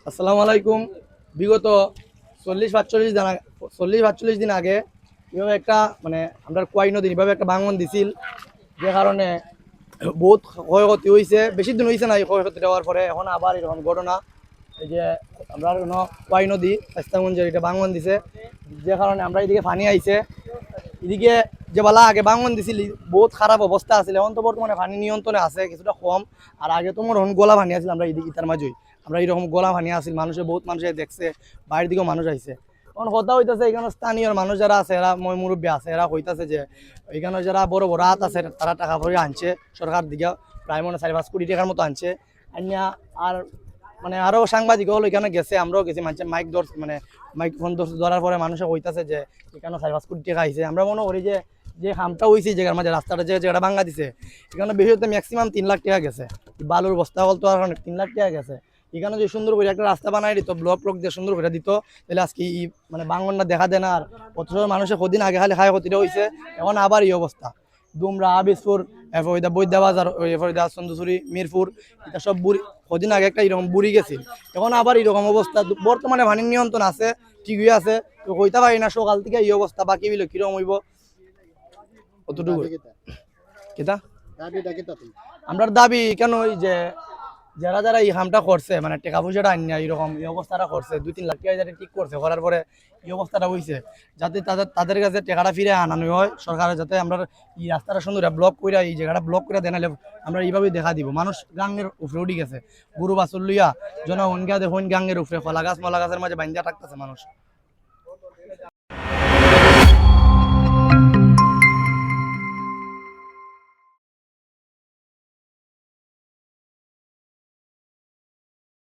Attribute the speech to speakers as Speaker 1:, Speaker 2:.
Speaker 1: আসসালামু আলাইকুম। বিগত 40-45 দিন আগে এভাবে একটা মানে আমরা কোয়াই নদী এভাবে একটা ভাঙন দিছিল, যে কারণে বহুত ক্ষয়ক্ষতি হয়েছে। বেশি দিন হয়েছে না এই ক্ষয়ক্ষতি হওয়ার পরে এখন আবার এরকম ঘটনা। এই যে আমরা কোয়াই নদী স্বাস্থ্যগঞ্জের এটা ভাঙন দিছে, যে কারণে আমরা এদিকে পানি আইছে। এদিকে যে বেলা আগে ভাঙন দিছিল বহুত খারাপ অবস্থা আছিল, এখন তো বর্তমানে পানি নিয়ন্ত্রণে আছে কিছুটা কম। আর আগে তো মনে হন গোলা পানি আছিল, আমরা এদিকে ইতার মাঝেই আমরা এরকম গোলা পানি আছিল, মানুষের বহুত মানুষে দেখছে, বাইরের দিকেও মানুষ আইছে। এখন কথা হইতেছে এখানে স্থানীয় মানুষ যারা আছে, এরা মই মুরব্বী আছে, এরা হইতাছে যে এখানে যারা বড় বড় হাত আছে তারা টাকা পয়সা আনছে সরকার দিকে, প্রায় মনে 4-5 কোটি টাকার মতো আনছে আনিয়া। আর মানে আরো সাংবাদিক হলো এখানে গেছে, আমরাও গেছি, মানুষের মাইক ধর মানে মাইক ফোন ধরার পরে মানুষে কইতাছে যে এখানে 4-5 কোটি টাকা আইছে। আমরা মনে করি যে যে খামটা হয়েছে জায়গার মাঝে রাস্তাটা যে জায়গাটা ভাঙ্গা দিছে, এখানে বেশি হতে ম্যাক্সিমাম 3 লাখ টাকা গেছে। বালুর বস্তা হল তো আর 3 লাখ টাকা গেছে। এখানে যে সুন্দর করে একটা রাস্তা বানাই দিত, ব্লক দিয়ে সুন্দর করে দিত, তাহলে আজকে মানে বাঙ্গনটা দেখা দেয় না। আর অথচ মানুষের কদিন আগে খালি খায় ক্ষতিটা হয়েছে, এখন আবার এই অবস্থা। দুমরা, আবিসপুর, এরপর বৈদ্যা বাজার, এরপর চন্দ্রচুরি, মিরপুর, এটা সব বুড়ি কদিন আগে একটা এরকম বুড়ি গেছিল, এখন আবার এরকম অবস্থা। বর্তমানে পানির নিয়ন্ত্রণ আছে, ঠিকই আছে, তো কইতে পারি না সকাল থেকে এই অবস্থা। বাকি বিলো কিরকম হইব অতটুকু কেতা আমরার দাবি কেন ওই যে যারা যারা এই হামটা করছে, মানে টাকা পয়সাটা আনিয়া এরকম এই অবস্থাটা করছে, 2-3 লাখ টাকা যারা ঠিক করছে, করার পরে এই অবস্থাটা হয়েছে, যাতে তাদের কাছে টাকাটা ফিরে আনানো হয় সরকারের, যাতে আমরা এই রাস্তাটা সুন্দর ব্লক করে এই জায়গাটা ব্লক করে দেনালে আমরা এইভাবেই দেখা দিব। মানুষ গাঙ্গের উপরে উঠে গেছে, গরু বাছুর লইয়া জনগণ গিয়া দেখুন গাঙ্গের উপরে কলা গাছ মলা গাছের মাঝে বান্ধিয়া থাকতেছে মানুষ।